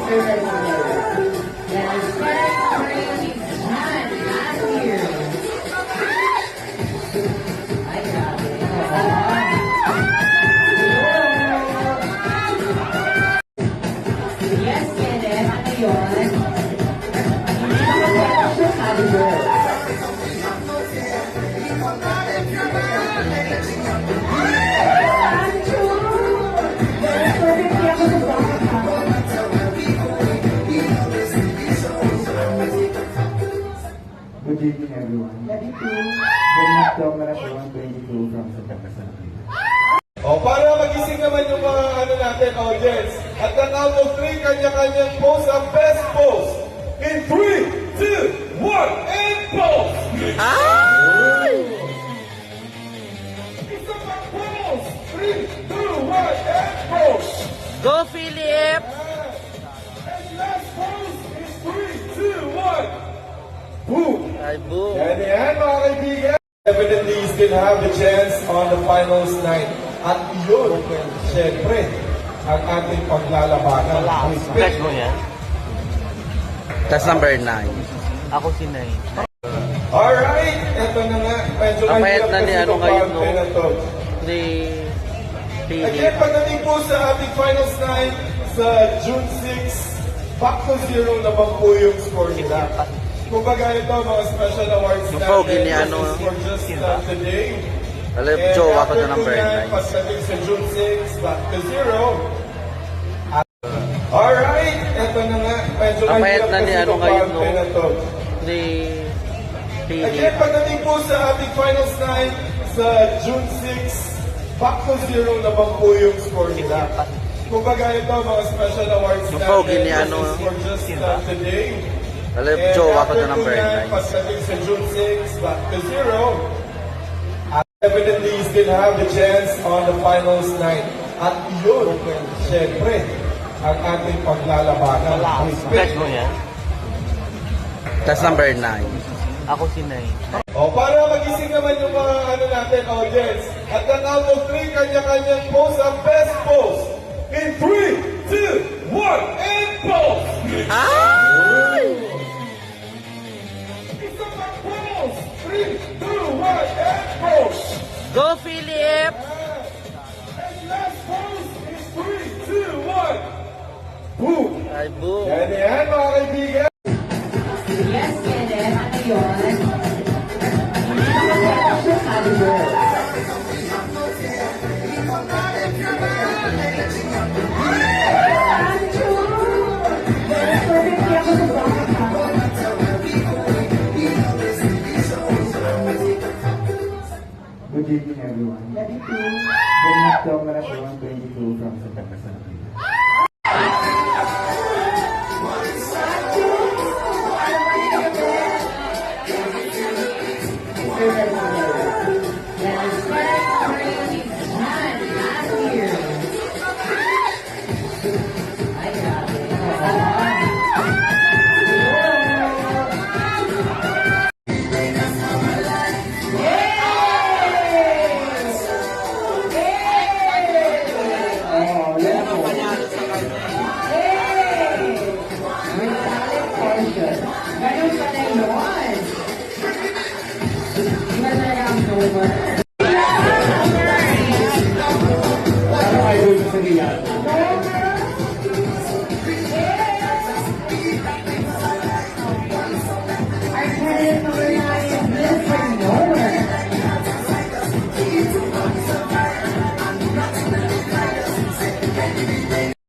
Good evening, everyone. Ready to Denmark Marathon 22 from September 17. Para magising naman yung mga natin, audience. At the count of 3, kanya-kanyang pose ang best pose. In 3, 2, 1, and pose! Ay! Isa pang pose! 3, 2, 1, and pose! Go, Philip! And last pose is 3, 2, 1. Boom! Ay, boom! Yan, mga kaibigan. Evidently, you still have the chance on the finals night. At yun, siyempre, ang ating paglalabanan. Catch mo yan? That's number 9. Ako si 9. Alright, eto na nga. Medyo Ang payat na ni ano ngayon, no? Ni Again, Philip. pagdating po sa ating finals night sa June 6, back to 0 naman po yung score nila. Kumbaga ito, mga special awards Yung pogi ni ano, for just today. Alam, jowa ko na number 9. Pagdating sa June 6, back to 0. Alright, eto na nga. Medyo Ang payat na ni ano ngayon, no? Ni Again, Philip. pagdating po sa ating finals night sa June 6, back to 0 naman po yung score nila. Kumbaga ito, mga special awards Yung pogi ni ano, for just today. Alam, jowa ko na number 9. Pagdating sa June 6, back to 0. Evidently, you still have the chance on the finals night. At yun, siyempre, ang ating paglalabanan. Catch mo yan? That's number 9. Ako si 9. Para magising naman yung mga natin, audience. At the count of 3, kanya-kanyang pose ang best pose. In 3, 2, 1, and pose! Ay! Isa pang pose! 3, 2, 1, and pose! Go, Philip! And last pose is 3, 2, 1. Boom! Ay, boom! Yan, mga kaibigan. Yes, Kenneth. Ano yun? Sabi girl. Good evening, everyone. Ready to Denmark Marathon 22 from September 17. Yes, 3, 2, 1, last year.